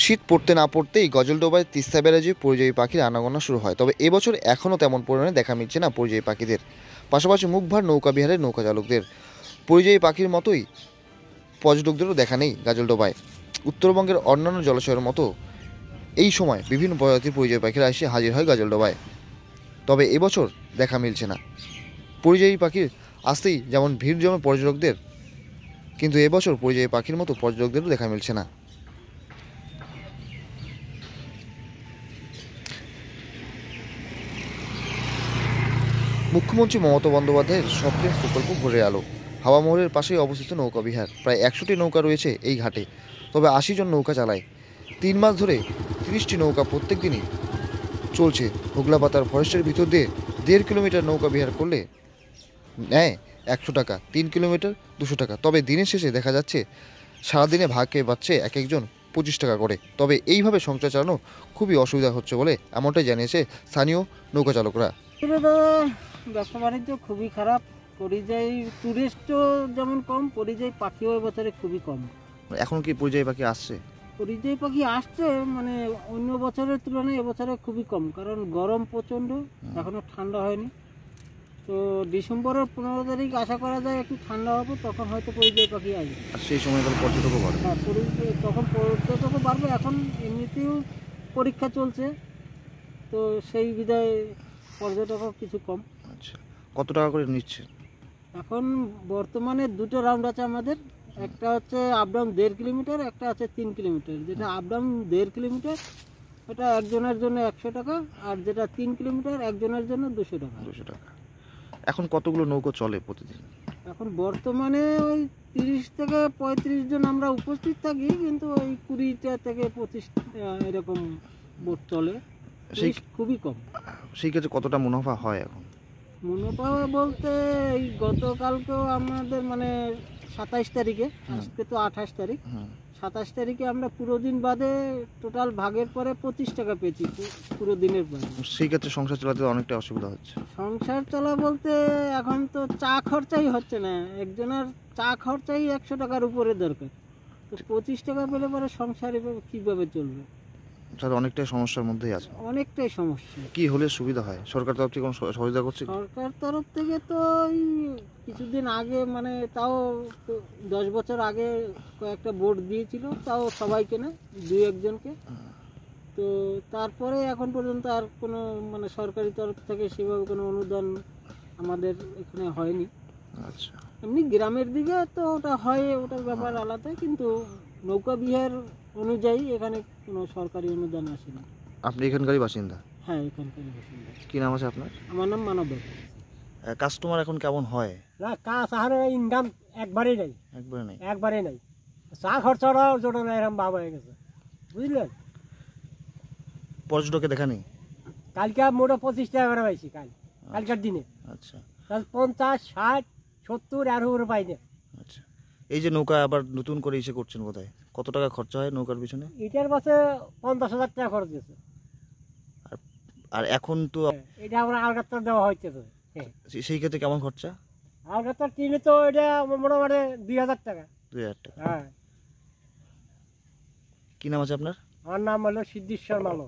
শীত পড়তে না পড়তেই গজলডোবায় তিস্তা ব্যারাজে পরিযায়ী পাখির আনাগোনা শুরু হয়। তবে এবছর এখনও তেমন পরিমাণে দেখা মিলছে না পরিযায়ী পাখিদের। পাশাপাশি মুখভার নৌকা বিহারের নৌকা চালকদের। পরিযায়ী পাখির মতোই পর্যটকদেরও দেখা নেই গাজলডোবায়। উত্তরবঙ্গের অন্যান্য জলাশয়ের মতো এই সময় বিভিন্ন প্রজাতির পরিযায়ী পাখিরা এসে হাজির হয় গাজলডোবায়। তবে এবছর দেখা মিলছে না। পরিযায়ী পাখির আসতেই যেমন ভিড় জমে পর্যটকদের, কিন্তু এবছর পরিযায়ী পাখির মতো পর্যটকদেরও দেখা মিলছে না। মুখ্যমন্ত্রী মমতা বন্দ্যোপাধ্যায়ের স্বপ্নের প্রকল্প ভোরের আলো। হাওয়া মোড়ের পাশেই অবস্থিত নৌকা বিহার। প্রায় 100টি নৌকা রয়েছে এই ঘাটে, তবে 80 জন নৌকা চালায়। 3 মাস ধরে 30টি নৌকা প্রত্যেক দিনই চলছে। হুগলাপাতার ফরেস্টের ভিতর দিয়ে 1.5 কিলোমিটার নৌকা বিহার করলে নেয় 100 টাকা, 3 কিলোমিটার 200 টাকা। তবে দিনের শেষে দেখা যাচ্ছে সারাদিনে ভাগে পাচ্ছে এক একজন 25 টাকা করে। তবে এইভাবে সংসার চালানো খুবই অসুবিধা হচ্ছে বলে এমনটাই জানিয়েছে স্থানীয় নৌকা চালকরা। ব্যবসা বাণিজ্য খুবই খারাপ। পরিযায়ী টুরিস্টও যেমন কম, পরিযায়ী পাখিও এবছরে খুবই কম। এখন কি পরিযায়ী পাখি আসছে? পরিযায়ী পাখি আসছে, মানে অন্য বছরের তুলনায় এবছরে খুবই কম, কারণ গরম প্রচণ্ড, এখনও ঠান্ডা হয়নি। তো ডিসেম্বরের 15 তারিখ আশা করা যায় একটু ঠান্ডা হবে, তখন হয়তো পরিযায়ী পাখি আসবে। আর সেই সময় পর্যটকও বাড়বে। হ্যাঁ, তখন পর্যটকও বাড়বে। এখন এমনিতেও পরীক্ষা চলছে, তো সেই বিধায় পর্যটকও কিছু কম। আচ্ছা, কত টাকা করে নিচ্ছে? এখন বর্তমানে দুটো রাউন্ড আছে আমাদের। একটা হচ্ছে আপ ডাউন 1.5 কিলোমিটার, একটা আছে 3 কিলোমিটার। যেটা আপ ডাউন 1.5 কিলোমিটার এটা একজনের জন্য 100 টাকা, আর যেটা 3 কিলোমিটার একজনের জন্য 200 টাকা। 200 টাকা। এখন কতগুলো নৌকো চলে প্রতিদিন? এখন বর্তমানে ওই 30 থেকে 35 জন আমরা উপস্থিত থাকি, কিন্তু ওই 20টা থেকে 25 এরকম বোট চলে। সেই খুবই কম। সেই ক্ষেত্রে কতটা মুনাফা হয় এখন? মুনাফা বলতে এই গতকালকেও আমাদের মানে 27 তারিখে, আজকে তো 28 তারিখ, 27 তারিখে আমরা পুরো দিন বাদে টোটাল ভাগের পরে 25 টাকা পেয়েছি পুরো দিনের পরে। সেই ক্ষেত্রে সংসার চালাতে অনেকটা অসুবিধা হচ্ছে। সংসার চলা বলতে এখন তো চা খরচাই হচ্ছে না, একজনের চা খরচাই 100 টাকার উপরে দরকার। তো 25 টাকা পেলে পরে সংসার কিভাবে চলবে? অনেকটাই সমস্যার মধ্যেই আছে। অনেকটাই সমস্যা। কি হলে সুবিধা হয়? সরকার তরফ থেকে কোনো সহযোগিতা করছে? সরকার তরফ থেকে তো কিছুদিন আগে, মানে তাও 10 বছর আগে কয়েকটা বোর্ড দিয়েছিল, তাও সবাইকে না, 2-1 জনকে। তো তারপরে এখন পর্যন্ত আর কোনো মানে সরকারি তরফ থেকে সেভাবে কোনো অনুদান আমাদের এখানে হয়নি। আচ্ছা, এমনি গ্রামের দিকে তো ওটা হয়, ওটার ব্যাপার আলাদা, কিন্তু নৌকা বিহার অনুযায়ী এখানে কোনো সরকারি অনুদান আসেনি। আপনি এখানকারই বাসিন্দা? হ্যাঁ, এখানকারই বাসিন্দা। কি নাম আছে আপনার? আমার নাম মানব। কাস্টমার এখন কেমন হয়? না, কাজ আর ইনকাম একবারেই নাই, একবারে নাই। চা খরচাটাও জোটো না, এরকম ভাব হয়ে গেছে, বুঝলেন। পর্যটকে দেখা নেই? কালকে মোটা 25 টাকা করে পাইছি কালকের দিনে। আচ্ছা, 50, 60, 70 এর উপরে পাই না। আচ্ছা, এই যে নৌকা আবার নতুন করে এসে করছেন বোধহয়, কত টাকা খরচা হয় নৌকার পিছনে? এটার পাশে 50,000 টাকা খরচ গেছে। আর এখন তো এটা আমরা আলগাত্তর দেওয়া হচ্ছে। সেই ক্ষেত্রে কেমন খরচা? আলগাত্তর কিনে তো এটা মোটামুটি 2,000 টাকা। 2,000 টাকা। হ্যাঁ। কি নাম আছে আপনার? আমার নাম হলো সিদ্ধেশ্বর মালো।